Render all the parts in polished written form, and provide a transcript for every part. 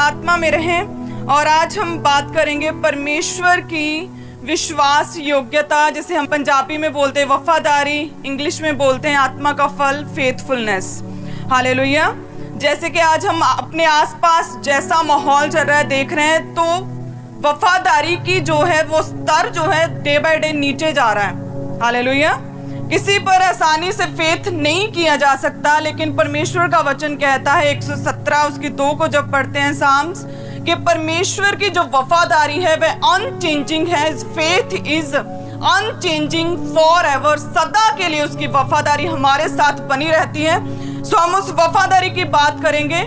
आत्मा में रहें। और आज हम बात करेंगे परमेश्वर की विश्वास योग्यता, जिसे हम पंजाबी में बोलते हैं वफादारी, इंग्लिश में बोलते हैं आत्मा का फल फेथफुलनेस। हालेलुया। जैसे कि आज हम अपने आसपास जैसा माहौल चल रहा है देख रहे हैं, तो वफादारी की जो है वो स्तर जो है डे बाय डे नीचे जा रहा है। हालेलुया। किसी पर आसानी से फेथ नहीं किया जा सकता, लेकिन परमेश्वर का वचन कहता है 117 उसकी 2 को जब पढ़ते हैं साम्स, कि परमेश्वर की जो वफादारी है वह अनचेंजिंग है। Faith is unchanging for ever, सदा के लिए उसकी वफादारी हमारे साथ बनी रहती है। सो हम उस वफादारी की बात करेंगे।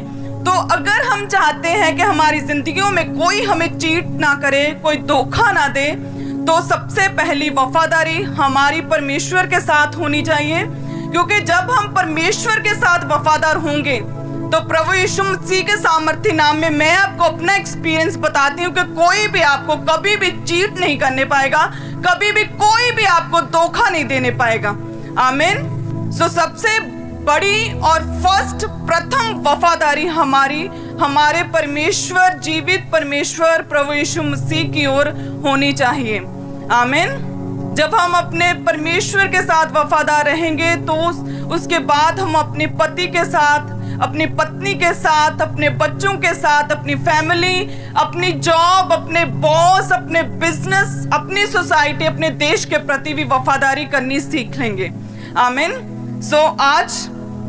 तो अगर हम चाहते हैं कि हमारी जिंदगियों में कोई हमें चीट ना करे, कोई धोखा ना दे, तो सबसे पहली वफादारी हमारी परमेश्वर के साथ होनी चाहिए। क्योंकि जब हम परमेश्वर के साथ वफादार होंगे तो प्रभु यीशु मसीह के सामर्थ्य नाम में मैं आपको अपना एक्सपीरियंस बताती हूँ कि कोई भी आपको कभी भी चीट नहीं करने पाएगा, कभी भी कोई भी आपको धोखा नहीं देने पाएगा। आमीन। सो सबसे बड़ी और फर्स्ट प्रथम वफादारी हमारे परमेश्वर, जीवित परमेश्वर प्रभु यीशु मसीह की ओर होनी चाहिए। आमीन। जब हम अपने परमेश्वर के साथ वफादार रहेंगे तो उसके बाद हम अपने पति के साथ, अपनी पत्नी के साथ, अपने बच्चों के साथ, अपनी फैमिली, अपनी जॉब, अपने बॉस, अपने बिजनेस, अपनी सोसाइटी, अपने देश के प्रति भी वफादारी करनी सीख लेंगे। आमीन। सो आज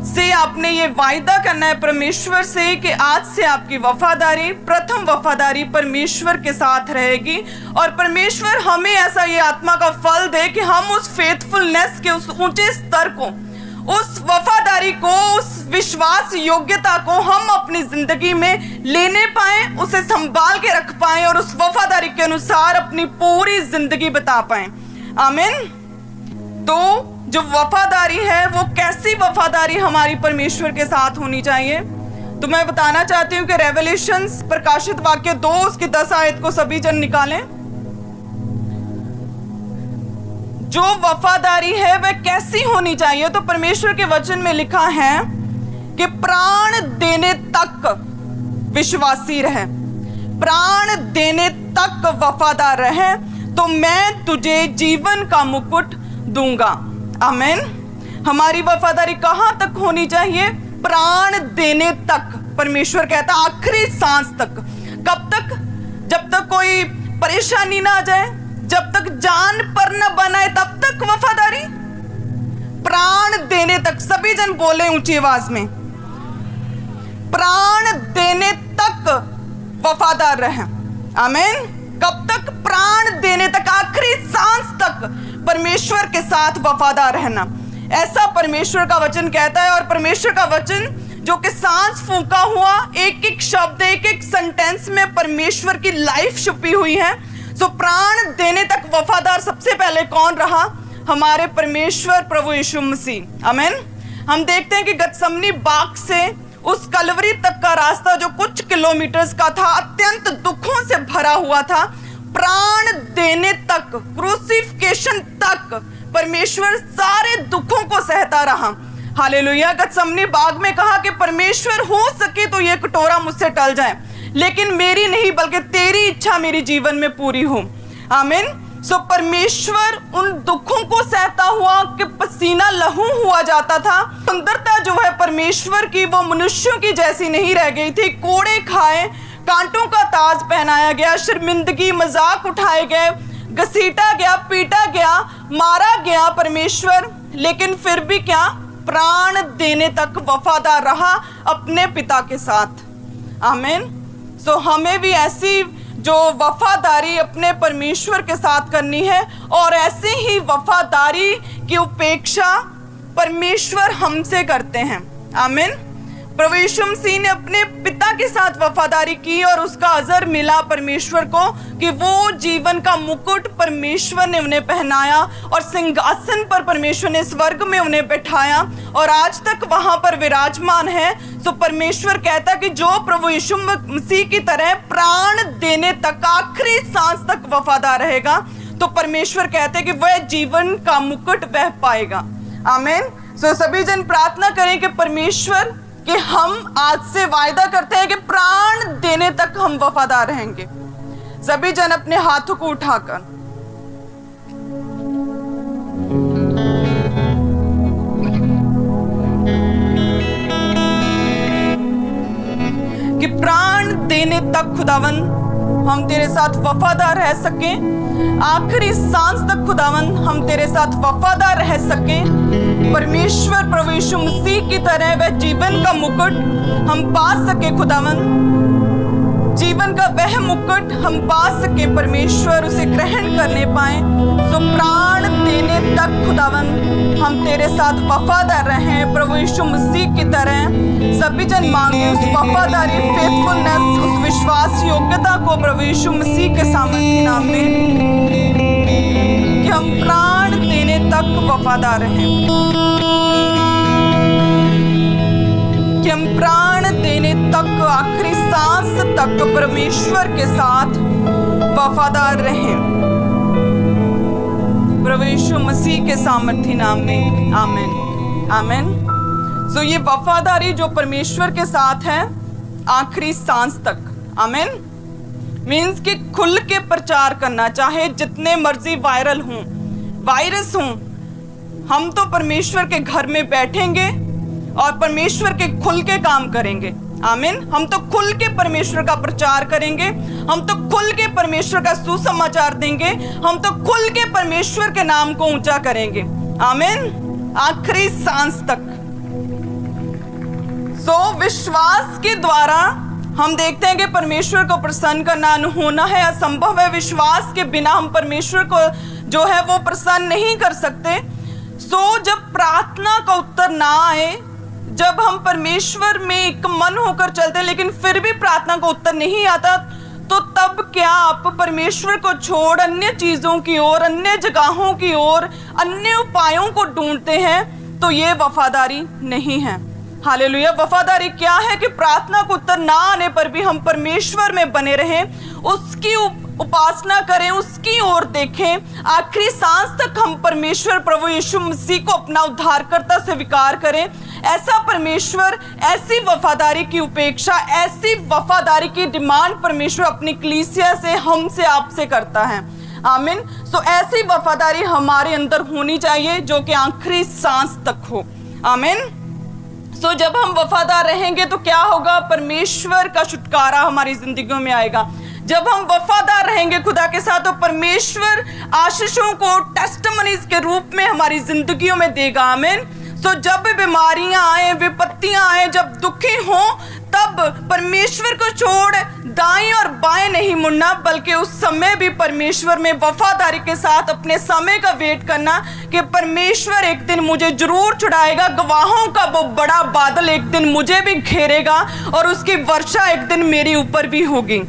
से आपने ये वायदा करना है परमेश्वर से कि आज से आपकी वफादारी, प्रथम वफादारी परमेश्वर के साथ रहेगी। और परमेश्वर हमें ऐसा ये आत्मा का फल दे कि हम उस फेथफुलनेस के उस ऊंचे स्तर को, उस वफादारी को, उस विश्वास योग्यता को हम अपनी जिंदगी में लेने पाए, उसे संभाल के रख पाए और उस वफादारी के अनुसार अपनी पूरी जिंदगी बिता पाए। आमीन। तो जो वफादारी है वो कैसी वफादारी हमारी परमेश्वर के साथ होनी चाहिए, तो मैं बताना चाहती हूँ कि रेवलेशंस प्रकाशित वाक्य 2 उसकी 10 आयत को सभी जन निकालें। जो वफादारी है वह कैसी होनी चाहिए, तो परमेश्वर के वचन में लिखा है कि प्राण देने तक विश्वासी रहे, प्राण देने तक वफादार रहे, तो मैं तुझे जीवन का मुकुट दूंगा। आमीन। हमारी वफादारी कहां तक होनी चाहिए? प्राण देने तक। परमेश्वर कहता है आखिरी सांस तक। कब तक? जब तक कोई परेशानी ना आ जाए, जब तक जान पर न बनाए, तब तक वफादारी। प्राण देने तक। सभी जन बोले ऊंची आवाज में, प्राण देने तक वफादार रहे। आमीन। कब तक? प्राण देने तक, आखिरी सांस तक परमेश्वर के साथ वफादार रहना। ऐसा परमेश्वर का वचन कहता है। और परमेश्वर का वचन जो कि सांस फूंका हुआ, एक एक शब्द, एक एक सेंटेंस में परमेश्वर की लाइफ छुपी हुई है। सो प्राण देने तक वफादार सबसे पहले कौन रहा? हमारे परमेश्वर प्रभु यीशु मसीह। आमीन। हम देखते हैं कि गतसमनी बाग से उस कलवरी तक का रास्ता जो कुछ किलोमीटर्स का था, अत्यंत दुखों से भरा हुआ था। प्राण देने तक, क्रूसिफिकेशन तक परमेश्वर सारे दुखों को सहता रहा। हालेलुया। गतसमनी बाग में कहा कि परमेश्वर हो सके तो ये कटोरा मुझसे टल जाए, लेकिन मेरी नहीं बल्कि तेरी इच्छा मेरे जीवन में पूरी हो। आमीन। सो परमेश्वर उन दुखों को सहता हुआ कि पसीना लहू हुआ जाता था। सुंदरता जो है परमेश्वर की वो मनुष्यों की जैसी नहीं रह गई थी। कोड़े खाए, कांटों का ताज पहनाया गया, शर्मिंदगी मजाक उठाए गए, घसीटा गया, पीटा गया, मारा गया परमेश्वर, लेकिन फिर भी क्या? प्राण देने तक वफादार रहा अपने पिता के साथ। आमीन। सो हमें भी ऐसी जो वफादारी अपने परमेश्वर के साथ करनी है, और ऐसे ही वफादारी की उपेक्षा परमेश्वर हमसे करते हैं। आमीन। प्रभु यीशु मसीह ने अपने पिता के साथ वफादारी की और उसका अजर मिला परमेश्वर को कि वो जीवन का मुकुट परमेश्वर ने उन्हें पहनाया और सिंहासन पर परमेश्वर ने स्वर्ग में उन्हें बैठाया और आज तक वहां पर विराजमान है। तो परमेश्वर कहता कि जो प्रभु यीशु मसीह की तरह प्राण देने तक, आखिरी सांस तक वफादार रहेगा, तो परमेश्वर कहते कि वह जीवन का मुकुट वह पाएगा। आमीन। सो सभी जन प्रार्थना करें कि परमेश्वर कि हम आज से वायदा करते हैं कि प्राण देने तक हम वफादार रहेंगे। सभी जन अपने हाथों को उठाकर कि प्राण देने तक खुदावन हम तेरे साथ वफादार रह सकें, आखिरी सांस तक खुदावन हम तेरे साथ वफादार रह सकें। परमेश्वर प्रभु यीशु मसीह की तरह वह जीवन का मुकुट हम पा सके खुदावन, जीवन का वह मुकुट हम पा सके परमेश्वर, उसे ग्रहण करने पाए। तो प्राण देने तक खुदावन हम तेरे साथ वफादार रहें प्रभु यीशु मसीह की तरह। सभी जन मांगे उस वफादारी, फेथफुलनेस, उस विश्वास योग्यता को प्रभु यीशु मसीह के सामर्थ्य नाम में, कि हम प्राण देने तक वफादार रहें, कि हम प्राण देने तक, आखिरी सांस तक परमेश्वर के साथ वफादार रहें प्रभु यीशु मसीह के सामर्थ्य नाम में। आमीन आमीन। सो ये वफादारी जो परमेश्वर के साथ है आखिरी सांस तक, आमीन, मीन्स कि खुल के प्रचार करना, चाहे जितने मर्जी वायरल हों, वायरस हों, हम तो परमेश्वर के घर में बैठेंगे और परमेश्वर के खुल के काम करेंगे। आमीन। हम तो खुल के परमेश्वर का प्रचार करेंगे, हम तो खुल के परमेश्वर का सुसमाचार देंगे, हम तो खुल के परमेश्वर के नाम को ऊंचा करेंगे। आमीन, आखिरी सांस तक। सो विश्वास के द्वारा हम देखते हैं कि परमेश्वर को प्रसन्न करना होना है असंभव है। विश्वास के बिना हम परमेश्वर को जो है वो प्रसन्न नहीं कर सकते। सो जब प्रार्थना का उत्तर ना आए, जब हम परमेश्वर में एक मन होकर चलते हैं लेकिन फिर भी प्रार्थना का उत्तर नहीं आता, तो तब क्या आप परमेश्वर को छोड़ अन्य चीजों की ओर, अन्य जगहों की ओर, अन्य उपायों को ढूंढते हैं? तो ये वफादारी नहीं है। हालेलुया। वफादारी क्या है कि प्रार्थना को उत्तर ना आने पर भी हम परमेश्वर में बने रहें, उसकी उपासना करें, उसकी ओर देखें, आखिरी सांस तक हम परमेश्वर प्रभु यीशु मसीह को अपना उद्धारकर्ता स्वीकार करें। ऐसा परमेश्वर, ऐसी वफादारी की उपेक्षा, ऐसी वफादारी की डिमांड परमेश्वर अपनी कलीसिया से, हमसे, आपसे करता है। आमीन। सो ऐसी वफादारी हमारे अंदर होनी चाहिए जो कि आखिरी सांस तक हो। आमीन। सो जब हम वफादार रहेंगे तो क्या होगा? परमेश्वर का छुटकारा हमारी जिंदगियों में आएगा। जब हम वफादार रहेंगे खुदा के साथ तो परमेश्वर आशीषों को टेस्टिमनीज के रूप में हमारी जिंदगियों में देगा। आमीन। सो जब बीमारियां आए, विपत्तियां आए, जब दुखी हों, तब परमेश्वर को छोड़ दाएं और बाएं नहीं मुड़ना, बल्कि उस समय भी परमेश्वर में वफादारी के साथ अपने समय का वेट करना कि परमेश्वर एक दिन मुझे जरूर छुड़ाएगा। गवाहों का वो बड़ा बादल एक दिन मुझे भी घेरेगा और उसकी वर्षा एक दिन मेरे ऊपर भी होगी।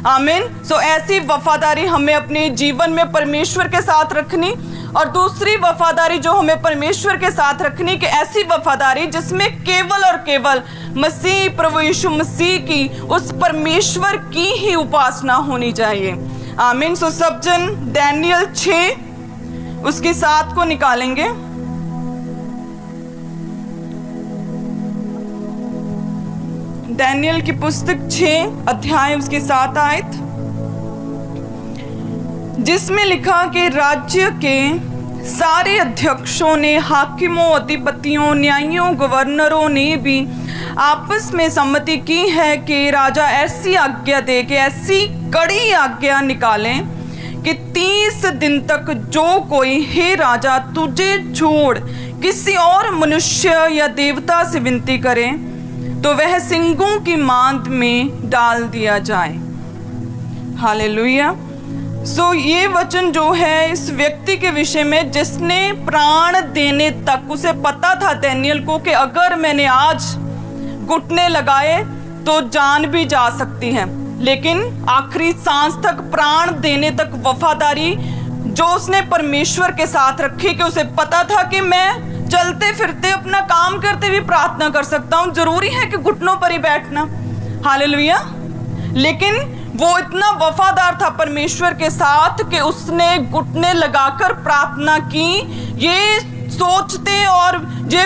आमीन। सो ऐसी वफादारी हमें अपने जीवन में परमेश्वर के साथ रखनी। और दूसरी वफादारी जो हमें परमेश्वर के साथ रखनी, कि ऐसी वफादारी जिसमें केवल और केवल मसीह, प्रभु यीशु मसीह की, उस परमेश्वर की ही उपासना होनी चाहिए। आमीन। सो सब जन दानियेल 6 उसकी 7 को निकालेंगे। दानियेल की पुस्तक 6 अध्याय उसके 7 आयत, जिसमें लिखा कि राज्य के सारे अध्यक्षों ने, हाकिमों, अधिपतियों, न्यायियों, गवर्नरों ने भी आपस में सम्मति की है कि राजा ऐसी आज्ञा दे, कि ऐसी कड़ी आज्ञा निकालें कि 30 दिन तक जो कोई, हे राजा, तुझे छोड़ किसी और मनुष्य या देवता से विनती करे तो वह सिंगों की मांद में डाल दिया जाए। हालेलुया। सो ये वचन जो है इस व्यक्ति के विषय में जिसने प्राण देने तक, उसे पता था दानियेल को कि अगर मैंने आज घुटने लगाए तो जान भी जा सकती है, लेकिन आखिरी सांस तक प्राण देने तक वफादारी जो उसने परमेश्वर के साथ रखी, कि उसे पता था कि मैं चलते फिरते अपना काम करते भी प्रार्थना कर सकता हूँ, जरूरी है कि घुटनों पर ही बैठना। हालेलुया। लेकिन वो इतना वफादार था परमेश्वर के साथ कि उसने घुटने लगाकर प्रार्थना की, ये सोचते और ये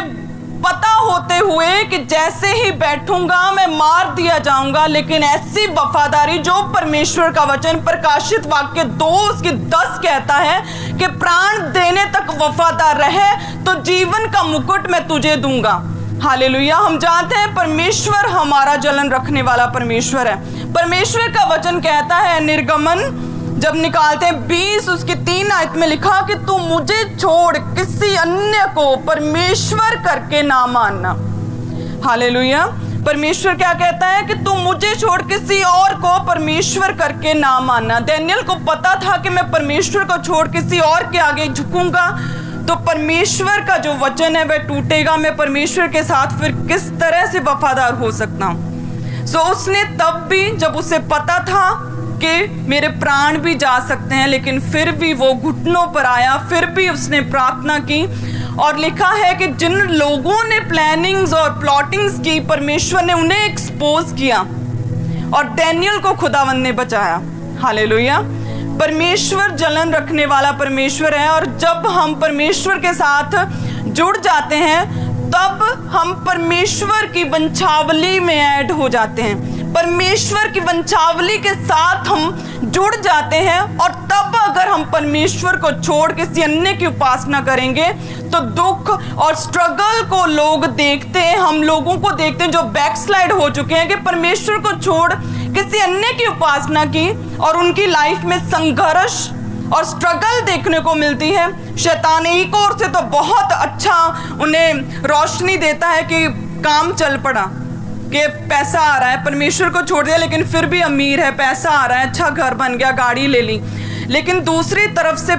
पता होते हुए कि जैसे ही बैठूंगा मैं मार दिया जाऊंगा, लेकिन ऐसी वफादारी जो परमेश्वर का वचन प्रकाशित वाक्य 2:10 कहता है कि प्राण देने तक वफादार रहे तो जीवन का मुकुट मैं तुझे दूंगा। हालेलुया। हम जानते हैं परमेश्वर हमारा जलन रखने वाला परमेश्वर है। परमेश्वर का वचन कहता है, निर्गमन जब निकालते हैं 20:3 में लिखा कि तू मुझे छोड़ किसी अन्य को परमेश्वर करके ना मानना। हालेलुया। परमेश्वर क्या कहता है कि तू मुझे छोड़ किसी और को परमेश्वर करके ना मानना। दानियेल को पता था कि मैं परमेश्वर को छोड़ किसी और के आगे झुकूंगा तो परमेश्वर का जो वचन है वह टूटेगा, मैं परमेश्वर के साथ फिर किस तरह से वफादार हो सकता हूं। सो उसने तब भी, जब उसे पता था कि मेरे प्राण भी जा सकते हैं, लेकिन फिर भी वो घुटनों पर आया, फिर भी उसने प्रार्थना की। और लिखा है कि जिन लोगों ने प्लानिंग्स और प्लॉटिंग्स की, परमेश्वर ने उन्हें एक्सपोज किया और दानियेल को खुदावंद ने बचाया। हालेलुया। परमेश्वर जलन रखने वाला परमेश्वर है, और जब हम परमेश्वर के साथ जुड़ जाते हैं तब हम परमेश्वर की वंशावली में ऐड हो जाते हैं। परमेश्वर की वंशावली के साथ हम जुड़ जाते हैं, और तब अगर हम परमेश्वर को छोड़ किसी अन्य की उपासना करेंगे तो दुख और स्ट्रगल को लोग देखते हैं, हम लोगों को देखते हैं जो बैकस्लाइड हो चुके हैं कि परमेश्वर को छोड़ किसी अन्य की उपासना की, और उनकी लाइफ में संघर्ष और स्ट्रगल देखने को मिलती है। शैतान एक ओर से तो बहुत अच्छा उन्हें रोशनी देता है कि काम चल पड़ा, कि पैसा आ रहा है, परमेश्वर को छोड़ दिया लेकिन फिर भी अमीर है, पैसा आ रहा है, अच्छा घर बन गया, गाड़ी ले ली। लेकिन दूसरी तरफ से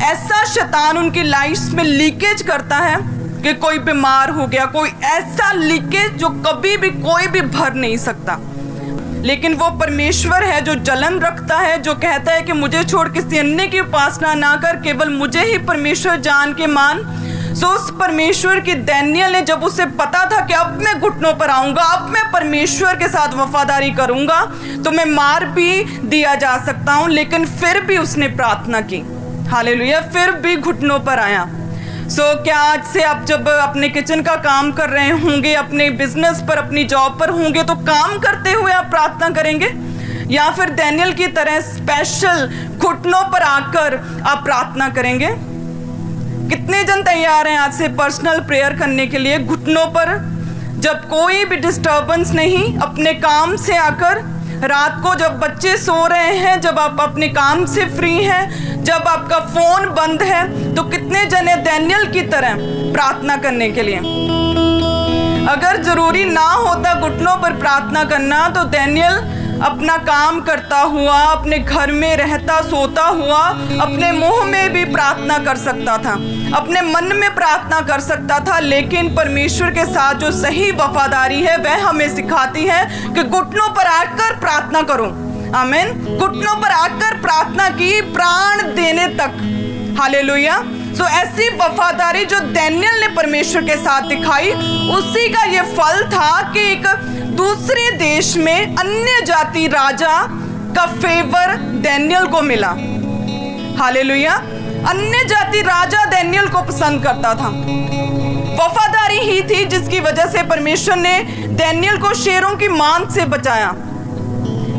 ऐसा शैतान उनकी लाइफ में लीकेज करता है कि कोई बीमार हो गया, कोई ऐसा लीकेज जो कभी भी कोई भी भर नहीं सकता। लेकिन वो परमेश्वर है जो जलन रखता है, जो कहता है कि मुझे छोड़ किसी अन्य की उपासना ना कर, केवल मुझे ही परमेश्वर जान के मान। सो उस परमेश्वर की दानियेल ने, जब उसे पता था कि अब मैं घुटनों पर आऊंगा, अब मैं परमेश्वर के साथ वफादारी करूंगा तो मैं मार भी दिया जा सकता हूं, लेकिन फिर भी उसने प्रार्थना की। हालेलुया। फिर भी घुटनों पर आया। क्या आज से आप जब अपने किचन का काम कर रहे होंगे, अपने बिजनेस पर, अपनी जॉब पर होंगे, तो काम करते हुए आप प्रार्थना करेंगे, या फिर दानियेल की तरह स्पेशल घुटनों पर आकर आप प्रार्थना करेंगे? कितने जन तैयार हैं आज से पर्सनल प्रेयर करने के लिए घुटनों पर, जब कोई भी डिस्टर्बेंस नहीं, अपने काम से आकर, रात को जब बच्चे सो रहे हैं, जब आप अपने काम से फ्री हैं, जब आपका फोन बंद है, तो कितने जन हैं दानियेल की तरह प्रार्थना करने के लिए? अगर जरूरी ना होता घुटनों पर प्रार्थना करना तो दानियेल अपना काम करता हुआ, अपने घर में रहता सोता हुआ, अपने मुंह में भी प्रार्थना कर सकता था, अपने मन में प्रार्थना कर सकता था। लेकिन परमेश्वर के साथ जो सही वफादारी है वह हमें सिखाती है कि घुटनों पर आकर प्रार्थना करो। आमीन। घुटनों पर आकर प्रार्थना की, प्राण देने तक। हालेलुया। ऐसी वफादारी जो दानियेल ने परमेश्वर के साथ दिखाई, उसी का ये फल था कि एक दूसरे देश में अन्य जाति राजा का फेवर दानियेल को मिला। हालेलुया। अन्य जाति राजा दानियेल को पसंद करता था। वफादारी ही थी जिसकी वजह से परमेश्वर ने दानियेल को शेरों की मांद से बचाया।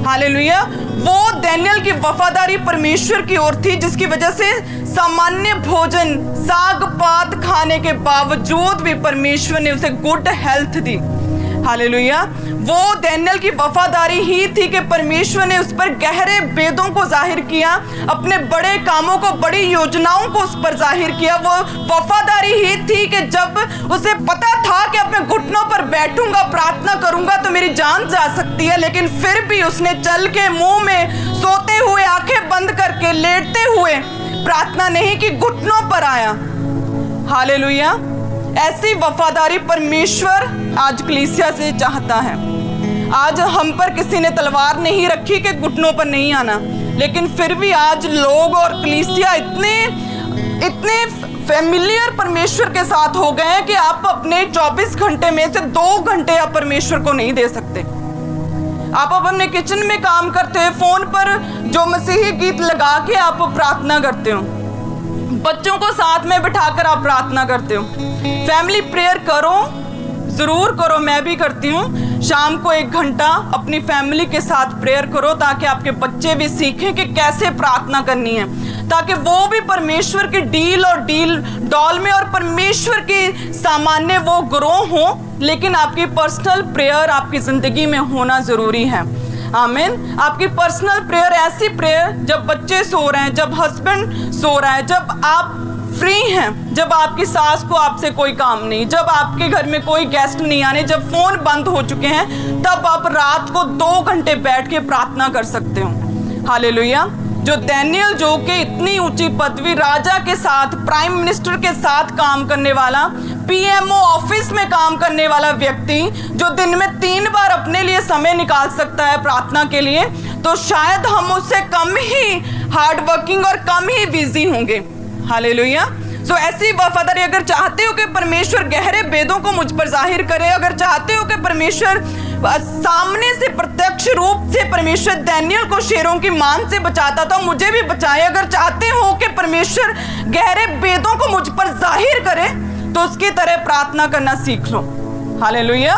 हालेलुया। वो दानियेल की वफादारी परमेश्वर की ओर थी, जिसकी वजह से सामान्य भोजन, साग पात खाने के बावजूद भी परमेश्वर ने उसे गुड हेल्थ दी। हालेलुया। वो दानियेल की वफादारी ही थी कि परमेश्वर ने उस पर गहरे वेदों को जाहिर किया, अपने बड़े कामों को, बड़ी योजनाओं को उस पर जाहिर किया। वो वफादारी ही थी कि जब उसे पता था कि अपने घुटनों पर बैठूंगा, प्रार्थना करूंगा तो मेरी जान जा सकती है, लेकिन फिर भी उसने चल के मुंह में सोते हुए, आंखें बंद करके, लेटते हुए प्रार्थना नहीं की, घुटनों पर आया। हालेलुया। ऐसी वफादारी परमेश्वर आज कलीसिया से चाहता है। आज हम पर किसी ने तलवार नहीं रखी कि घुटनों पर नहीं आना, लेकिन फिर भी आज लोग और कलीसिया इतने फेमिलियर परमेश्वर के साथ हो गए हैं कि आप अपने 24 घंटे में से 2 घंटे आप परमेश्वर को नहीं दे सकते। आप अपने किचन में काम करते हो, फोन पर जो मसीही गीत लगा के आप प्रार्थना करते हो, बच्चों को साथ में बिठाकर आप प्रार्थना करते हो। फैमिली प्रेयर करो, ज़रूर करो, मैं भी करती हूँ। शाम को 1 घंटा अपनी फैमिली के साथ प्रेयर करो, ताकि आपके बच्चे भी सीखें कि कैसे प्रार्थना करनी है, ताकि वो भी परमेश्वर की डील और डॉल में और परमेश्वर की सामान्य वो ग्रो हो, लेकिन आपकी पर्सनल प्रेयर आपकी ज़िंदगी में होना ज़रूरी है। आमीन। आपकी पर्सनल प्रेयर, ऐसी प्रेयर जब बच्चे सो रहे हैं, जब हस्बैंड सो रहा है, जब आप फ्री हैं, जब आपकी सास को आपसे कोई काम नहीं, जब आपके घर में कोई गेस्ट नहीं आने, जब फोन बंद हो चुके हैं, तब आप रात को 2 घंटे बैठ के प्रार्थना कर सकते हो। हालेलुया। जो दानियल, जो कि इतनी ऊंची पदवी, राजा के साथ, प्राइम मिनिस्टर के साथ काम करने वाला, पीएमओ ऑफिस में काम करने वाला व्यक्ति, जो दिन में 3 बार अपने लिए समय निकाल सकता है प्रार्थना के लिए, तो शायद हम उससे कम ही हार्ड वर्किंग और कम ही बिजी होंगे। हालेलुया। सो ऐसी वफादारी, अगर चाहते हो कि परमेश्वर गहरे वेदों को मुझ पर जाहिर करे, अगर चाहते हो कि परमेश्वर सामने से प्रत्यक्ष रूप से परमेश्वर दानियल को शेरों की मान से बचाता था, मुझे भी बचाए, अगर चाहते हो कि परमेश्वर गहरे वेदों को मुझ पर जाहिर करे, तो उसकी तरह प्रार्थना करना सीख लो। हालेलुया।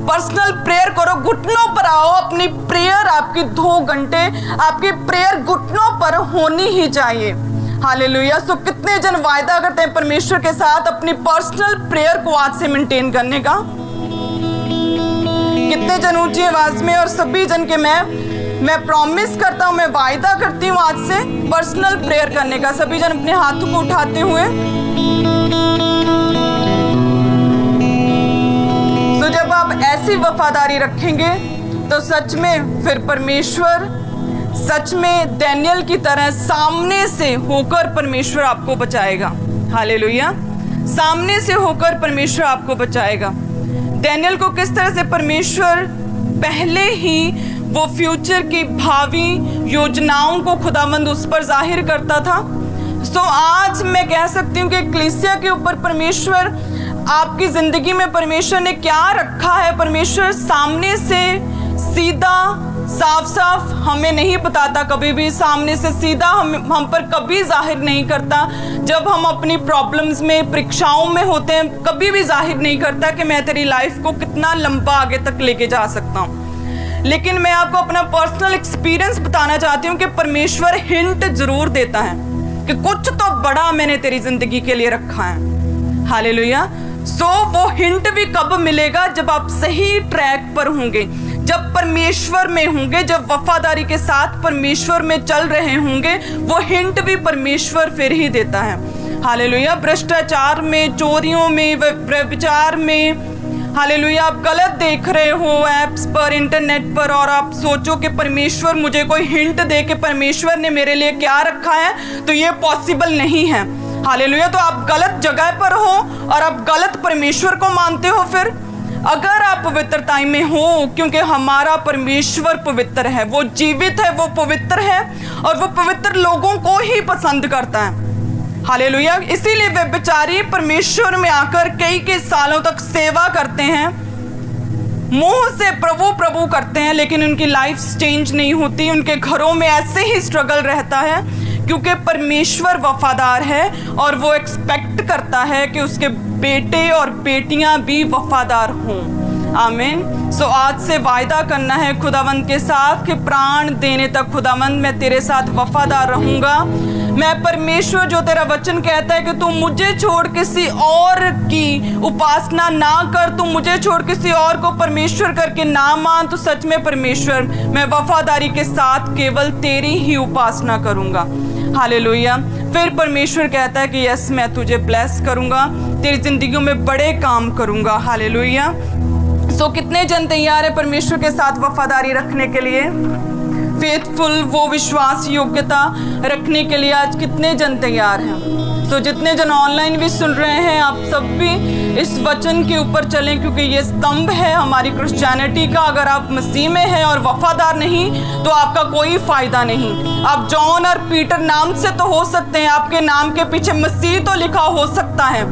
पर्सनल प्रेयर करो, घुटनों पर आओ। अपनी प्रेयर, आपकी 2 घंटे आपकी प्रेयर घुटनों पर होनी ही चाहिए। हालेलुया। सो कितने जन वायदा करते हैं परमेश्वर के साथ अपनी पर्सनल प्रेयर को आज से मेंटेन करने का? कितने जन ऊंची आवाज में, और सभी जन के मैं प्रॉमिस करता हूं, मैं वायदा करती हूं आज से पर्सनल प्रेयर करने का। सभी जन अपने हाथों को उठाते हुए, तो जब आप ऐसी वफादारी रखेंगे तो सच में फिर परमेश्वर सच में दानियल की तरह सामने से होकर परमेश्वर आपको बचाएगा। हालेलुया। सामने से होकर परमेश्वर आपको बचाएगा। दानियल को किस तरह से परमेश्वर पहले ही वो फ्यूचर की भावी योजनाओं को खुदावंद उस पर जाहिर करता था। सो आज मैं कह सकती हूँ कि कलीसिया के ऊपर परमेश्वर, आपकी जिंदगी में परमेश्वर ने क्या रखा है, परमेश्वर सामने से सीधा साफ साफ हमें नहीं बताता, कभी भी सामने से सीधा हम पर कभी जाहिर नहीं करता। जब हम अपनी प्रॉब्लम्स में, परीक्षाओं में होते हैं, कभी भी जाहिर नहीं करता कि मैं तेरी लाइफ को कितना लंबा आगे तक लेके जा सकता हूँ। लेकिन मैं आपको अपना पर्सनल एक्सपीरियंस बताना चाहती हूँ कि परमेश्वर हिंट जरूर देता है कि कुछ तो बड़ा मैंने तेरी जिंदगी के लिए रखा है। हालेलुया। सो वो हिंट भी कब मिलेगा? जब आप सही ट्रैक पर होंगे, जब परमेश्वर में होंगे, जब वफादारी के साथ परमेश्वर में चल रहे होंगे, वो हिंट भी परमेश्वर फिर ही देता है। हालेलुया। भ्रष्टाचार में, चोरियों में, व्यभिचार में, हालेलुया, आप गलत देख रहे हो ऐप्स पर, इंटरनेट पर, और आप सोचो कि परमेश्वर मुझे कोई हिंट दे कि परमेश्वर ने मेरे लिए क्या रखा है, तो ये पॉसिबल नहीं है। हालेलुया। तो आप गलत जगह पर हो और आप गलत परमेश्वर को मानते हो। फिर अगर आप पवित्रता में हो, क्योंकि हमारा परमेश्वर पवित्र है, वो जीवित है, वो पवित्र है, और वो पवित्र लोगों को ही पसंद करता है। हालेलुया। इसीलिए वे बेचारी परमेश्वर में आकर कई सालों तक सेवा करते हैं, मुंह से प्रभु प्रभु करते हैं, लेकिन उनकी लाइफ चेंज नहीं होती, उनके घरों में ऐसे ही स्ट्रगल रहता है, क्योंकि परमेश्वर वफादार है और वो एक्सपेक्ट करता है कि उसके बेटे और बेटियां भी वफादार हों। आमीन। सो आज से वायदा करना है खुदावंद के साथ कि प्राण देने तक खुदावंद मैं तेरे साथ वफादार रहूंगा। मैं परमेश्वर, जो तेरा वचन कहता है कि तू मुझे छोड़ किसी और की उपासना ना कर, तू मुझे छोड़ किसी और को परमेश्वर करके ना मान, तो सच में परमेश्वर मैं वफादारी के साथ केवल तेरी ही उपासना करूंगा। हालेलुया। फिर परमेश्वर कहता है कि यस, मैं तुझे ब्लेस करूंगा, तेरी जिंदगियों में बड़े काम करूंगा। हालेलुया। सो कितने जन तैयार है परमेश्वर के साथ वफादारी रखने के लिए, फेथफुल, वो विश्वास योग्यता रखने के लिए? आज कितने जन तैयार हैं? सो जितने जन ऑनलाइन भी सुन रहे हैं, आप सब भी इस वचन के ऊपर चलें, क्योंकि ये स्तंभ है हमारी क्रिश्चियनिटी का। अगर आप मसीह में हैं और वफादार नहीं, तो आपका कोई फायदा नहीं। आप जॉन और पीटर नाम से तो हो सकते हैं, आपके नाम के पीछे मसीह तो लिखा हो सकता है,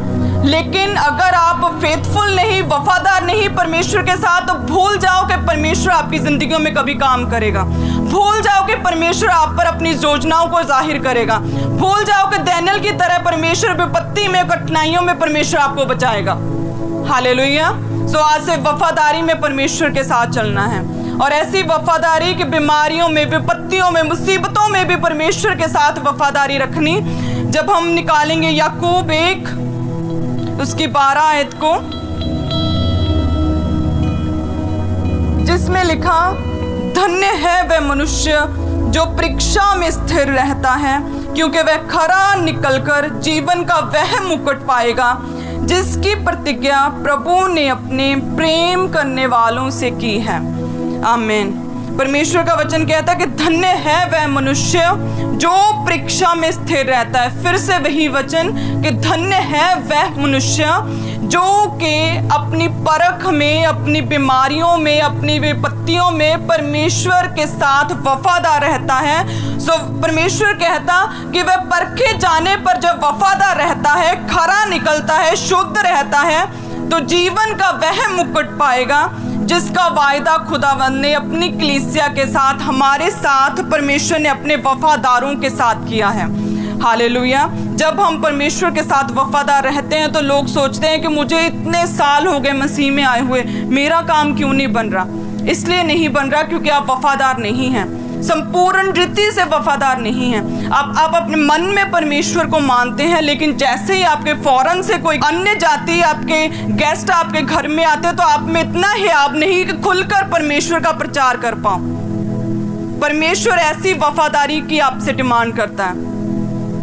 लेकिन अगर आप फेथफुल नहीं, वफादार नहीं परमेश्वर के साथ, तो भूल जाओ कि परमेश्वर आपकी जिंदगियों में कभी काम करेगा। भूल जाओ कि परमेश्वर आप पर अपनी योजनाओं को जाहिर करेगा। भूल जाओ कि दानियल की तरह परमेश्वर विपत्ति में, कठिनाइयों में परमेश्वर आपको बचाएगा। हालेलुया। सो आज से वफादारी में परमेश्वर के साथ चलना है, और ऐसी वफादारी की बीमारियों में, विपत्तियों में, मुसीबतों में भी परमेश्वर के साथ वफादारी रखनी। जब हम निकालेंगे याकूब 1 उसकी 12 आयत को, जिसमें लिखा, धन्य है वह मनुष्य जो परीक्षा में स्थिर रहता है, क्योंकि वह खरा निकलकर जीवन का वह मुकुट पाएगा जिसकी प्रतिज्ञा प्रभु ने अपने प्रेम करने वालों से की है। आमीन। परमेश्वर का वचन कहता है कि धन्य है वह मनुष्य जो परीक्षा में स्थिर रहता है। फिर से वही वचन कि धन्य है वह मनुष्य जो कि अपनी परख में, अपनी बीमारियों में, अपनी विपत्तियों में परमेश्वर के साथ वफादार रहता है। सो परमेश्वर कहता कि वह परखे जाने पर जब वफादार रहता है, खरा निकलता है, शुद्ध रहता है, तो जीवन का वह मुकुट पाएगा जिसका वायदा खुदावंद ने अपनी कलीसिया के साथ, हमारे साथ, परमेश्वर ने अपने वफादारों के साथ किया है। हालेलुया। जब हम परमेश्वर के साथ वफादार रहते हैं तो लोग सोचते हैं कि मुझे इतने साल हो गए मसीह में आए हुए, मेरा काम क्यों नहीं बन रहा। इसलिए नहीं बन रहा क्योंकि आप वफादार नहीं हैं, संपूर्ण रीति से वफादार नहीं हैं। आप अपने मन में परमेश्वर को मानते हैं, लेकिन जैसे ही आपके फौरन से कोई अन्य जाति, आपके गेस्ट आपके घर में आते हैं, तो आप में इतना हियाब नहीं कि खुलकर परमेश्वर का प्रचार कर पाओ। परमेश्वर ऐसी वफादारी की आपसे डिमांड करता है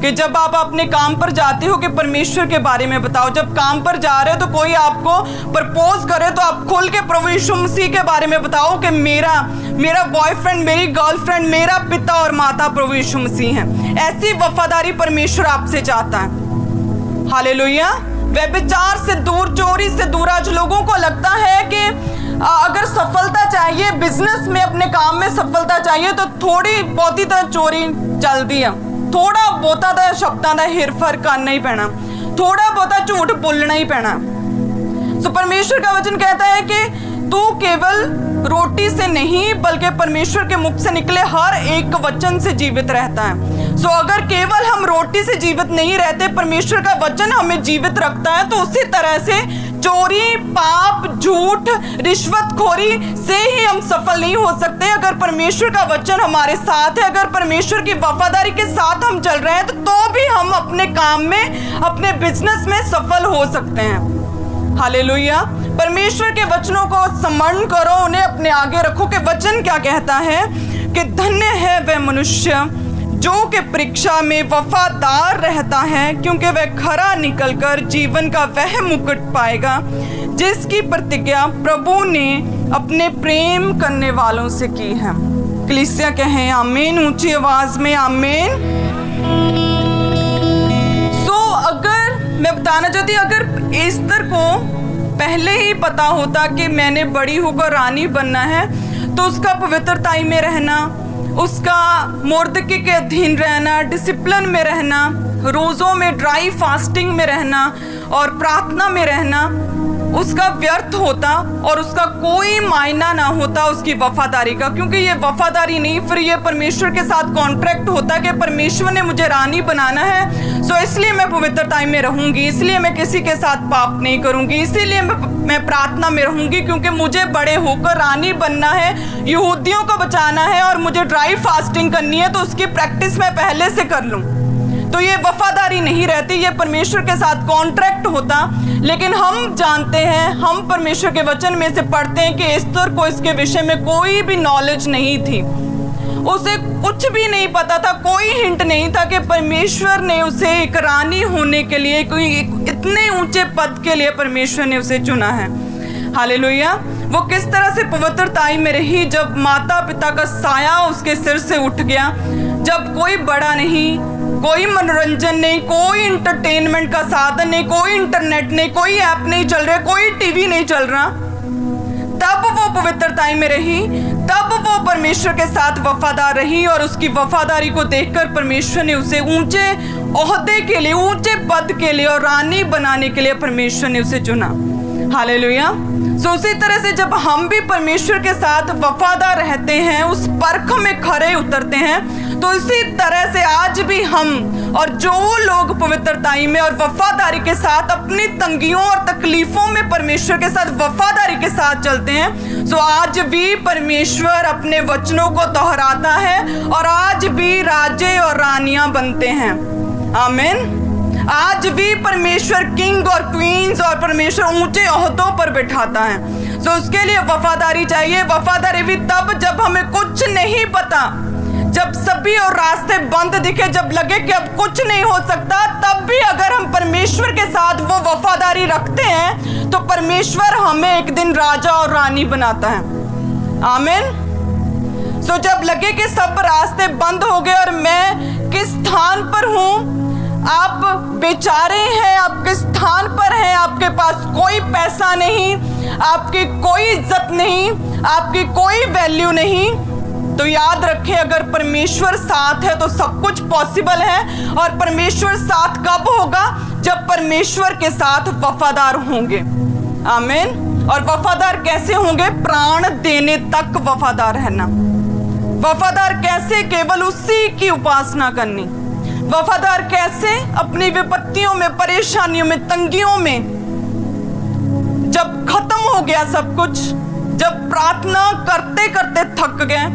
कि जब आप अपने काम पर जाते हो कि परमेश्वर के बारे में बताओ। जब काम पर जा रहे हो तो कोई आपको प्रपोज करे तो आप खोल के प्रभु यीशु मसीह के बारे में बताओ कि मेरा बॉयफ्रेंड, मेरी गर्लफ्रेंड, मेरा पिता और माता प्रभु यीशु मसीह हैं। ऐसी वफादारी परमेश्वर आपसे चाहता है। हालेलुया। व्यभिचार से दूर, चोरी से दूर। आज लोगों को लगता है कि अगर सफलता चाहिए बिजनेस में, अपने काम में सफलता चाहिए, तो थोड़ी बहुती तो चोरी चलती है, थोड़ा बहुता तो शब्दां दा हेरफेर करना ही पैना, थोड़ा बहुता झूठ बोलना ही पैना। सो परमेश्वर का वचन कहता है कि तू केवल रोटी से नहीं बल्कि परमेश्वर के मुख से निकले हर एक वचन से जीवित रहता है। सो अगर केवल हम रोटी से जीवित नहीं रहते, परमेश्वर का वचन हमें जीवित रखता है, तो उसी तरह से चोरी, पाप, झूठ, रिश्वतखोरी से ही हम सफल नहीं हो सकते। अगर परमेश्वर का वचन हमारे साथ है, अगर परमेश्वर की वफादारी के साथ हम चल रहे हैं, तो भी हम अपने काम में, अपने बिजनेस में सफल हो सकते हैं। हालेलुया। परमेश्वर के वचनों को स्मरण करो, उन्हें अपने आगे रखो कि वचन क्या कहता है कि धन्य है वह मनुष्य जो कि परीक्षा में वफादार रहता है, क्योंकि वह खरा निकलकर जीवन का वह मुकुट पाएगा जिसकी प्रतिज्ञा प्रभु ने अपने प्रेम करने वालों से की है। कलीसिया कहें आमीन ऊंची आवाज में, आमीन। सो अगर मैं बताना चाहती, अगर एस्तर को पहले ही पता होता कि मैंने बड़ी होकर रानी बनना है, तो उसका पवित्रताई में रहना, उसका मोर्दके के अधीन रहना, डिसिप्लिन में रहना, रोज़ों में ड्राई फास्टिंग में रहना और प्रार्थना में रहना उसका व्यर्थ होता और उसका कोई मायना ना होता उसकी वफादारी का। क्योंकि ये वफादारी नहीं, फिर ये परमेश्वर के साथ कॉन्ट्रैक्ट होता कि परमेश्वर ने मुझे रानी बनाना है, सो इसलिए मैं पवित्रता में रहूंगी, इसलिए मैं किसी के साथ पाप नहीं करूंगी, इसीलिए मैं प्रार्थना में रहूंगी, क्योंकि मुझे बड़े होकर रानी बनना है, यहूदियों को बचाना है और मुझे ड्राई फास्टिंग करनी है, तो उसकी प्रैक्टिस मैं पहले से कर लूं। तो ये वफादारी नहीं रहती, ये परमेश्वर के साथ कॉन्ट्रैक्ट होता। लेकिन हम जानते हैं, हम परमेश्वर के वचन में से पढ़ते हैं कि एस्तर को इसके विषय में कोई भी नॉलेज नहीं थी, उसे कुछ भी नहीं पता था, कोई हिंट नहीं था कि परमेश्वर ने उसे एक रानी होने के लिए, कोई इतने ऊंचे पद के लिए परमेश्वर ने उसे चुना है। हालेलुया। वो किस तरह से पवित्रताई में रही जब माता पिता का साया उसके सिर से उठ गया, जब कोई बड़ा नहीं, कोई मनोरंजन नहीं, कोई इंटरटेनमेंट का साधन नहीं, कोई इंटरनेट नहीं, कोई ऐप नहीं चल रहा, कोई टीवी नहीं चल रहा, तब वो पवित्रताई में रही, तब वो परमेश्वर के साथ वफादार रही और उसकी वफादारी को देखकर परमेश्वर ने उसे ऊंचे ओहदे के लिए, ऊंचे पद के लिए और रानी बनाने के लिए परमेश्वर ने उसे चुना। हालेलुया। सो उसी तरह से जब हम भी परमेश्वर के साथ वफादार रहते हैं, उस परख में खरे उतरते हैं, तो इसी तरह से आज भी हम और जो लोग पवित्रताई में और वफादारी के साथ अपनी तंगियों और तकलीफों में परमेश्वर के साथ वफादारी के साथ चलते हैं, सो आज भी परमेश्वर अपने वचनों को दोहराता है और आज भी राजे और रानियां बनते हैं। आमीन। आज भी परमेश्वर किंग और क्वींस और परमेश्वर ऊंचे ओहदों पर बिठाता है। सो उसके लिए वफादारी चाहिए। वफादारी भी तब जब हमें कुछ नहीं पता, जब सभी और रास्ते बंद दिखे, जब लगे कि अब कुछ नहीं हो सकता, तब भी अगर हम परमेश्वर के साथ वो वफादारी रखते हैं तो परमेश्वर हमें एक दिन राजा और रानी बनाता है। आमीन। सो जब लगे कि सब रास्ते बंद हो गए और मैं किस स्थान पर हूं, आप बेचारे हैं, आप किस स्थान पर हैं, आपके पास कोई पैसा नहीं, आपकी कोई इज्जत नहीं, आपकी कोई वैल्यू नहीं, तो याद रखें अगर परमेश्वर साथ है तो सब कुछ पॉसिबल है। और परमेश्वर साथ कब होगा? जब परमेश्वर के साथ वफादार होंगे। आमीन। और वफादार कैसे होंगे? प्राण देने तक वफादार रहना। वफादार कैसे? केवल उसी की उपासना करनी। वफादार कैसे? अपनी विपत्तियों में, परेशानियों में, तंगियों में, जब खत्म हो गया सब कुछ, जब प्रार्थना करते करते थक गए,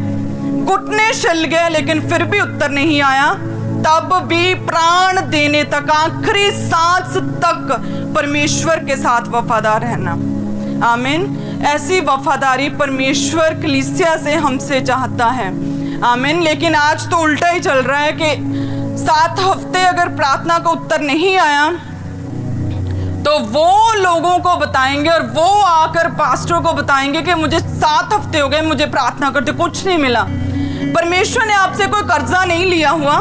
घुटने छिल गए, लेकिन फिर भी उत्तर नहीं आया, तब भी प्राण देने तक, आखिरी सांस तक परमेश्वर के साथ वफादार रहना। आमीन। ऐसी वफादारी परमेश्वर कलीसिया से हमसे चाहता है। आमीन। लेकिन आज तो उल्टा ही चल रहा है कि 7 हफ्ते अगर प्रार्थना का उत्तर नहीं आया तो वो लोगों को बताएंगे और वो आकर पास्टर को बताएंगे कि मुझे 7 हफ्ते हो गए, मुझे प्रार्थना करते कुछ नहीं मिला। परमेश्वर ने आपसे कोई कर्जा नहीं लिया हुआ,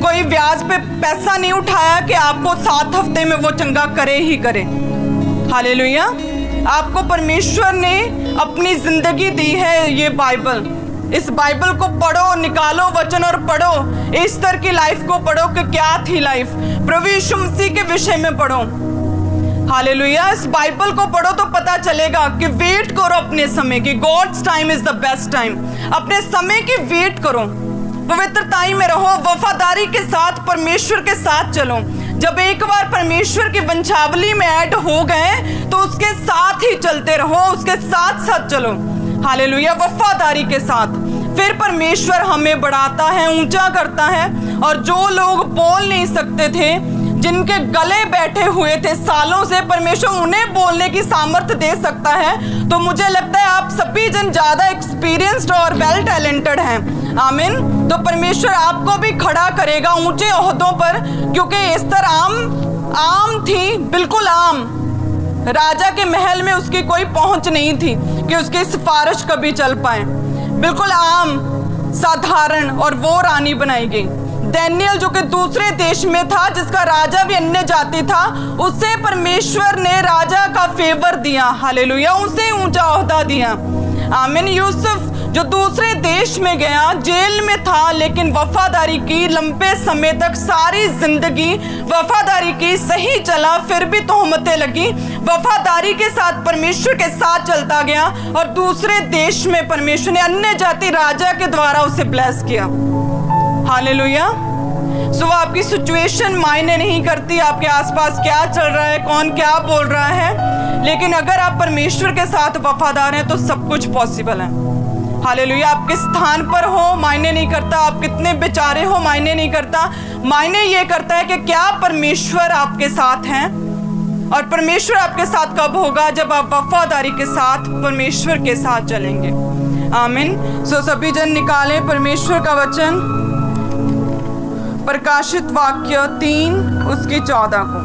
कोई ब्याज पे पैसा नहीं उठाया कि आपको 7 हफ्ते में वो चंगा करे ही करे। हालेलुया। आपको परमेश्वर ने अपनी जिंदगी दी है, ये बाइबल। इस बाइबल को पढ़ो, निकालो वचन और पढ़ो। इस तरह की लाइफ को पढ़ो कि क्या थी लाइफ, प्रभु यीशु मसीह के विषय में पढ़ो। हालेलुया। इस बाइबल को पढ़ो तो पता चलेगा कि वेट करो अपने समय की। God's time is the best time. अपने समय की वेट करो, पवित्रताई में रहो, वफादारी के साथ परमेश्वर के साथ चलो। जब एक बार परमेश्वर की वंशावली में ऐड हो गए तो उसके साथ ही चलते रहो, उसके साथ साथ चलो। हालेलुया। वफादारी के साथ फिर परमेश्वर हमें बढ़ाता है, ऊंचा करता है। और जो लोग बोल नहीं सकते थे, जिनके गले बैठे हुए थे सालों से, परमेश्वर उन्हें बोलने की सामर्थ्य दे सकता है। तो मुझे लगता है आप सभी जन ज्यादा एक्सपीरियंस्ड और वेल टैलेंटेड हैं। आमीन। तो परमेश्वर आपको भी खड़ा करेगा ऊंचे ओहदों पर, क्योंकि एस्तर आम थी, बिल्कुल आम। राजा के महल में उसकी कोई पहुंच नहीं थी कि उसकी सिफारिश कभी चल पाए, बिल्कुल आम, साधारण, और वो रानी बनाई गई। दानियल जो कि दूसरे देश में था, जिसका राजा भी अन्य जाति था, उसे परमेश्वर ने राजा का फेवर दिया। हालेलुया। उसे ऊंचा ओहदा दिया। आमीन। यूसुफ जो दूसरे देश में गया, जेल में था, लेकिन वफादारी की, लंबे समय तक सारी जिंदगी वफादारी की, सही चला, फिर भी तोहमतें लगी, वफादारी के साथ परमेश्वर के साथ चलता गया और दूसरे देश में परमेश्वर ने अन्य जाति राजा के द्वारा उसे ब्लेस किया। हालेलुया। सो आपकी सिचुएशन मायने नहीं करती, आपके आसपास क्या चल रहा है, कौन क्या बोल रहा है, लेकिन अगर आप परमेश्वर के साथ वफादार हैं तो सब कुछ पॉसिबल है। हालेलुया। आप किस स्थान पर हो मायने नहीं करता, आप कितने बेचारे हो मायने नहीं करता, मायने ये करता है कि क्या परमेश्वर आपके साथ हैं। और परमेश्वर आपके साथ कब होगा? जब आप वफादारी के साथ परमेश्वर के साथ चलेंगे। आमीन। सो सभी जन निकालें परमेश्वर का वचन, प्रकाशित वाक्य 3 उसकी 14 को।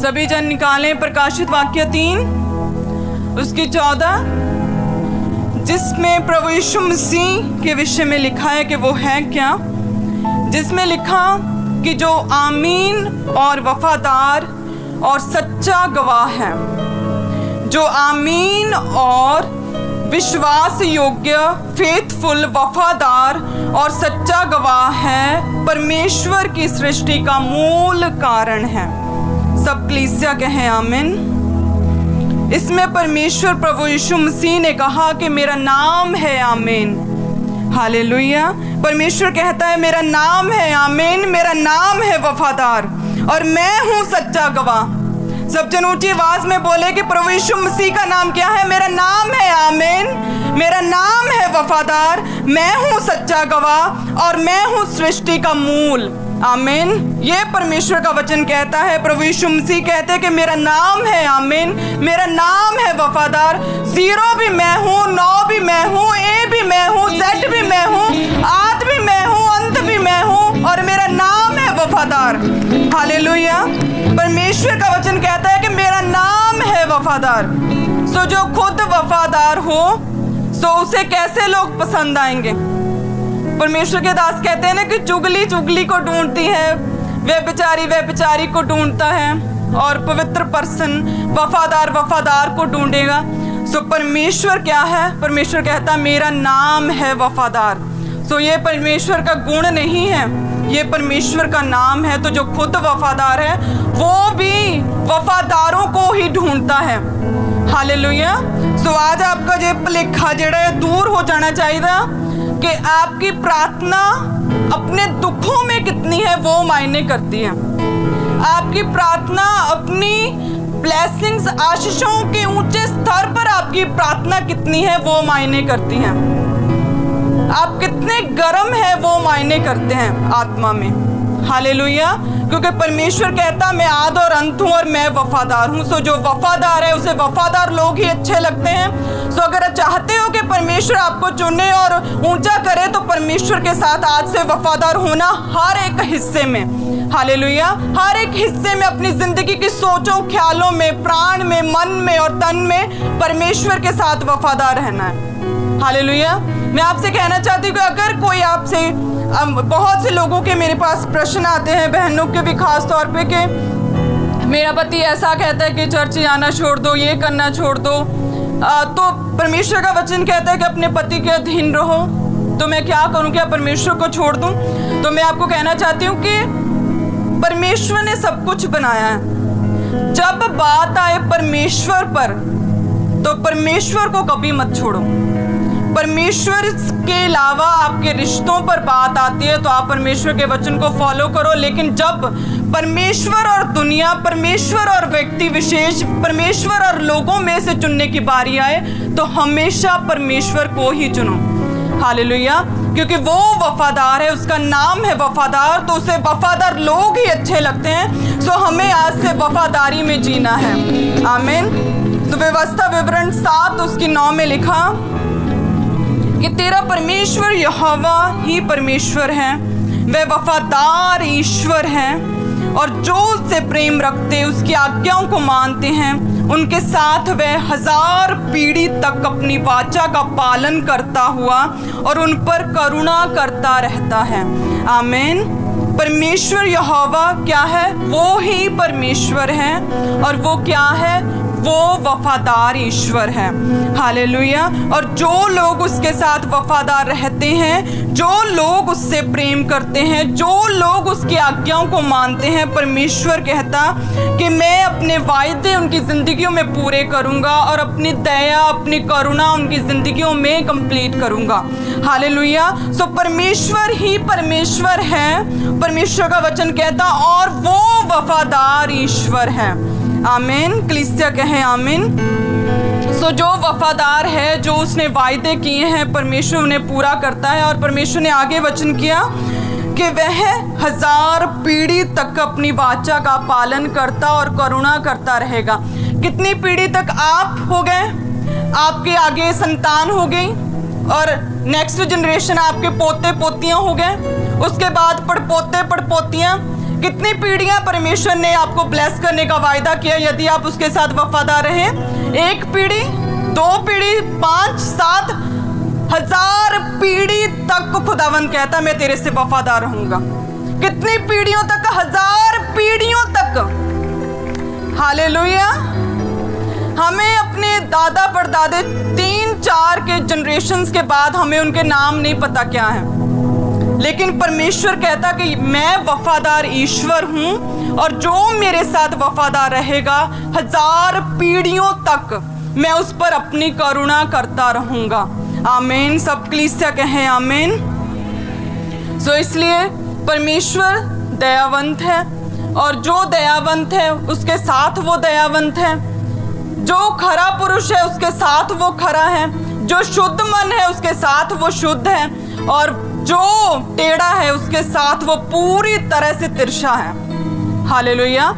सभी जन निकालें प्रकाशित वाक्य 3 उसकी 14, जिसमें प्रभु यीशु मसीह के विषय में लिखा है कि वो है क्या, जिसमें लिखा कि जो आमीन और वफादार और सच्चा गवाह है, जो आमीन और विश्वास योग्य, फेथफुल, वफादार और सच्चा गवाह है, परमेश्वर की सृष्टि का मूल कारण है। सब कलीसिया कहें आमीन। इसमें परमेश्वर प्रभु यीशु मसीह ने कहा कि मेरा नाम है आमीन। हालेलुया। परमेश्वर कहता है मेरा नाम है आमीन, मेरा नाम है वफादार और मैं हूं सच्चा गवाह। सब जन ऊंची आवाज में बोले कि प्रभु यीशु मसीह का नाम क्या है? मेरा नाम है आमीन, मेरा नाम है वफादार, मैं हूं सच्चा गवाह और मैं हूं सृष्टि का मूल। आमीन। ये परमेश्वर का वचन कहता है। प्रभु यीशु मसीह कहते हैं कि मेरा नाम है आमीन, मेरा नाम है वफादार। 0 भी मैं हूँ, 9 भी मैं हूँ, A भी मैं हूँ, Z भी मैं हूँ, आद भी मैं हूँ, अंत भी मैं हूँ और मेरा नाम है वफादार। हालेलुया। परमेश्वर का वचन कहता है कि मेरा नाम है वफादार। सो जो खुद वफादार हो सो उसे कैसे लोग पसंद आएंगे? परमेश्वर के दास कहते हैं ना कि चुगली चुगली को ढूंढती है, वह बेचारी को ढूंढता है और पवित्र पर्सन वफादार वफादार को ढूंढेगा। सो परमेश्वर क्या है? परमेश्वर कहता है मेरा नाम है वफादार। सो ये परमेश्वर का गुण नहीं है, ये परमेश्वर का नाम है। तो जो खुद वफादार है वो भी वफादारों को ही ढूंढता है। हालेलुया। सो आज आपका ये भुलेखा जेड़ा है दूर हो जाना चाहिए कि आपकी प्रार्थना अपने दुखों में कितनी है वो मायने करती है। आपकी प्रार्थना अपनी ब्लेसिंग्स, आशीषों के ऊंचे स्तर पर आपकी प्रार्थना कितनी है वो मायने करती है। आप कितने गर्म है वो मायने करते हैं आत्मा में। हालेलुया। क्योंकि परमेश्वर कहता मैं आद और अंत हूँ और मैं वफादार हूँ। सो जो वफादार है उसे वफादार लोग ही अच्छे लगते हैं। सो अगर चाहते हो कि परमेश्वर आपको चुने और ऊंचा करे तो परमेश्वर के साथ आज से वफादार होना हर एक हिस्से में। हालेलुया। हर एक हिस्से में अपनी जिंदगी की सोचों, ख्यालों में, प्राण में, मन में और तन में परमेश्वर के साथ वफादार रहना है। हालेलुया। मैं आपसे कहना चाहती हूँ कि अगर कोई आपसे, बहुत से लोगों के मेरे पास प्रश्न आते हैं, बहनों के भी खास तौर पे, कि मेरा पति ऐसा कहता है कि चर्च जाना छोड़ दो, ये करना छोड़ दो। तो परमेश्वर का वचन कहता है कि अपने पति के अधीन रहो। तो मैं क्या करूं? क्या परमेश्वर को छोड़ दूं? तो मैं आपको कहना चाहती हूं कि परमेश्वर ने सब कुछ बनाया है। जब बात आए परमेश्वर पर तो परमेश्वर को कभी मत छोड़ो। परमेश्वर के अलावा आपके रिश्तों पर बात आती है तो आप परमेश्वर के वचन को फॉलो करो। लेकिन जब परमेश्वर और दुनिया, परमेश्वर और व्यक्ति विशेष, परमेश्वर और लोगों में से चुनने की बारी आए तो हमेशा परमेश्वर को ही चुनो। हालेलुया। क्योंकि वो वफादार है, उसका नाम है वफादार, तो उसे वफादार लोग ही अच्छे लगते हैं। सो हमें आज से वफादारी में जीना है। आमीन। तो व्यवस्था विवरण 7 उसकी 9 में लिखा कि तेरा परमेश्वर यहोवा ही परमेश्वर है, वह वफादार ईश्वर है और जो उससे प्रेम रखते, उसकी आज्ञाओं को मानते हैं, उनके साथ वह 1000 पीढ़ी तक अपनी वाचा का पालन करता हुआ और उन पर करुणा करता रहता है। आमीन। परमेश्वर यहोवा क्या है? वो ही परमेश्वर है और वो क्या है? वो वफादार ईश्वर है। हालेलुया। और जो लोग उसके साथ वफादार रहते हैं, जो लोग उससे प्रेम करते हैं, जो लोग उसकी आज्ञाओं को मानते हैं, परमेश्वर कहता कि मैं अपने वायदे उनकी जिंदगियों में पूरे करूंगा और अपनी दया, अपनी करुणा उनकी जिंदगियों में कंप्लीट करूंगा। हालेलुया। सो परमेश्वर ही परमेश्वर है, परमेश्वर का वचन कहता, और वो वफादार ईश्वर है। आमीन। कलीसिया कहे आमीन। सो जो वफादार है, जो उसने वायदे किए हैं, परमेश्वर उन्हें पूरा करता है। और परमेश्वर ने आगे वचन किया कि वह 1000 पीढ़ी तक अपनी वाचा का पालन करता और करुणा करता रहेगा। कितनी पीढ़ी तक? आप हो गए, आपके आगे संतान हो गई और नेक्स्ट जनरेशन आपके पोते पोतियां हो गए, उसके बाद पड़पोते पड़पोतियां। कितनी पीढ़ियां परमेश्वर ने आपको ब्लेस करने का वायदा किया यदि आप उसके साथ वफादार रहें। 1 पीढ़ी, 2 पीढ़ी, 5, 7, 1000 पीढ़ी तक खुदावंद कहता मैं तेरे से वफादार रहूंगा। कितनी पीढ़ियों तक? 1000 पीढ़ियों तक। हालेलुया। हमें अपने दादा परदादे 3-4 के जनरेशन्स के बाद हमें उनके नाम नहीं पता क्या है। लेकिन परमेश्वर कहता कि मैं वफादार ईश्वर हूं और जो मेरे साथ वफादार रहेगा 1000 पीढ़ियों तक मैं उस पर अपनी करुणा करता रहूंगा। आमीन। सब कलीसिया कहें आमीन। सो इसलिए परमेश्वर दयावंत है और जो दयावंत है उसके साथ वो दयावंत है, जो खरा पुरुष है उसके साथ वो खरा है, जो शुद्ध मन है उसके साथ वो शुद्ध है, और जो टेढ़ा है उसके साथ वो पूरी तरह से तिरछा है। हालेलुया।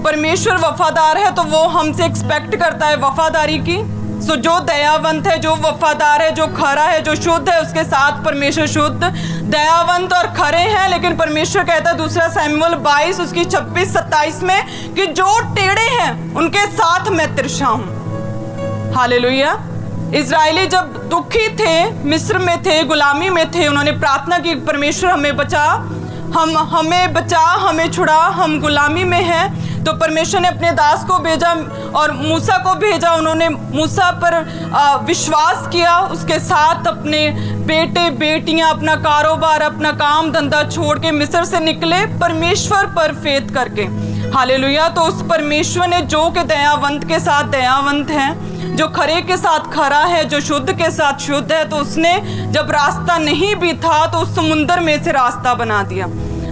परमेश्वर वफादार है तो वो हमसे एक्सपेक्ट करता है वफादारी की। सो जो दयावंत है, जो वफादार है, जो खरा है, जो शुद्ध है, उसके साथ परमेश्वर शुद्ध, दयावंत और खरे हैं। लेकिन परमेश्वर कहता है 2 शमूएल 22 उसकी 26-27 में कि जो टेढ़े हैं उनके साथ मैं तिरछा हूं। हालेलुया। इजरायली जब दुखी थे, मिस्र में थे, गुलामी में थे, उन्होंने प्रार्थना की परमेश्वर हमें बचा, हमें बचा, हमें छुड़ा, हम गुलामी में हैं। तो परमेश्वर ने अपने दास को भेजा और मूसा को भेजा। उन्होंने मूसा पर विश्वास किया, उसके साथ अपने बेटे बेटियां, अपना कारोबार, अपना काम धंधा छोड़ के मिस्र से निकले परमेश्वर पर फेथ करके। हालेलुया। तो उस परमेश्वर ने जो के दयावंत के साथ दयावंत है, जो खरे के साथ खरा है, जो शुद्ध के साथ शुद्ध है, तो उसने जब रास्ता नहीं भी था तो उस समुंदर में से रास्ता बना दिया।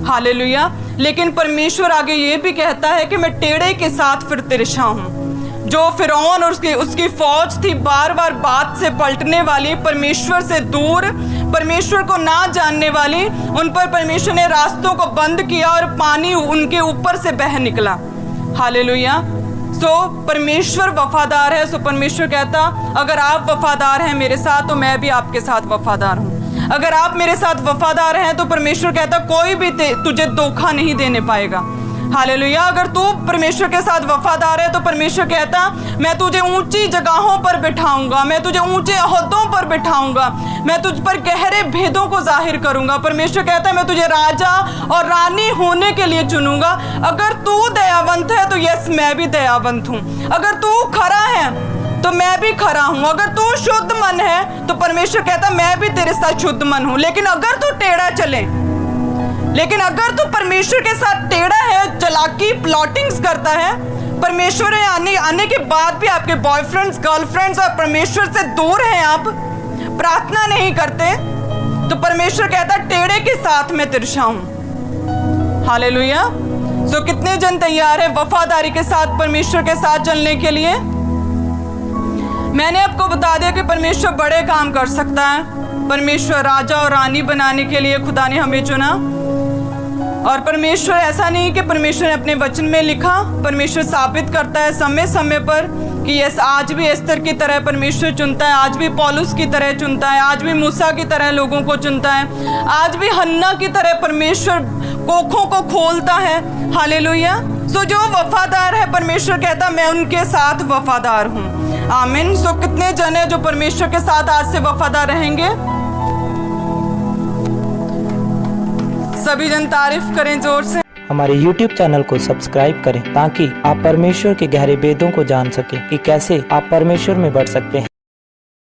हालेलुया। लेकिन परमेश्वर आगे ये भी कहता है कि मैं टेढ़े के साथ फिर तिरछा हूँ। जो फिरौन और उसकी फौज थी बार बार बात से पलटने वाली, परमेश्वर से दूर, परमेश्वर को ना जानने वाली, उन पर परमेश्वर ने रास्तों को बंद किया और पानी उनके ऊपर से बह निकला। हालेलुया। सो परमेश्वर वफादार है। सो परमेश्वर कहता अगर आप वफादार हैं मेरे साथ तो मैं भी आपके साथ वफादार हूँ। अगर आप मेरे साथ वफादार हैं तो परमेश्वर कहता कोई भी तुझे धोखा नहीं देने पाएगा। हालेलुया। अगर तू परमेश्वर के साथ वफादार है तो परमेश्वर कहता मैं तुझे ऊंची जगहों पर बिठाऊंगा, मैं तुझे ऊंचे ओहदों पर बिठाऊंगा, मैं तुझ पर गहरे भेदों को जाहिर करूंगा। परमेश्वर कहता है मैं तुझे राजा और रानी होने के लिए चुनूंगा। अगर तू दयावंत है तो यस मैं भी दयावंत हूँ। अगर तू खरा है तो मैं भी खरा हूं। अगर तू शुद्ध मन है तो परमेश्वर कहता मैं भी तेरे साथ शुद्ध मन हूं। लेकिन अगर तू टेढ़ा चले, लेकिन अगर तू परमेश्वर के साथ टेढ़ा है, चालाकी प्लॉटिंग्स करता है, परमेश्वर आने के बाद भी आपके बॉयफ्रेंड्स, गर्लफ्रेंड्स और परमेश्वर से दूर हैं, आप प्रार्थना नहीं करते, तो परमेश्वर कहता टेढ़े के साथ मैं तिरछा हूं। हालेलुया। सो कितने जन तैयार है वफादारी के साथ परमेश्वर के साथ चलने के लिए? मैंने आपको बता दिया कि परमेश्वर बड़े काम कर सकता है। परमेश्वर राजा और रानी बनाने के लिए खुदा ने हमें चुना। और परमेश्वर ऐसा नहीं कि परमेश्वर ने अपने वचन में लिखा, परमेश्वर साबित करता है समय समय पर कि यस आज भी एस्तर की तरह परमेश्वर चुनता है, आज भी पौलुस की तरह चुनता है, आज भी मूसा की तरह लोगों को चुनता है, आज भी हन्ना की तरह परमेश्वर कोखों को खोलता है। हालेलुया। सो जो वफादार है परमेश्वर कहता मैं उनके साथ वफादार हूँ। आमीन। सो कितने जन है जो परमेश्वर के साथ आज से वफादार रहेंगे? सभी जन तारीफ करें जोर से। हमारे YouTube चैनल को सब्सक्राइब करें ताकि आप परमेश्वर के गहरे भेदों को जान सकें कि कैसे आप परमेश्वर में बढ़ सकते हैं।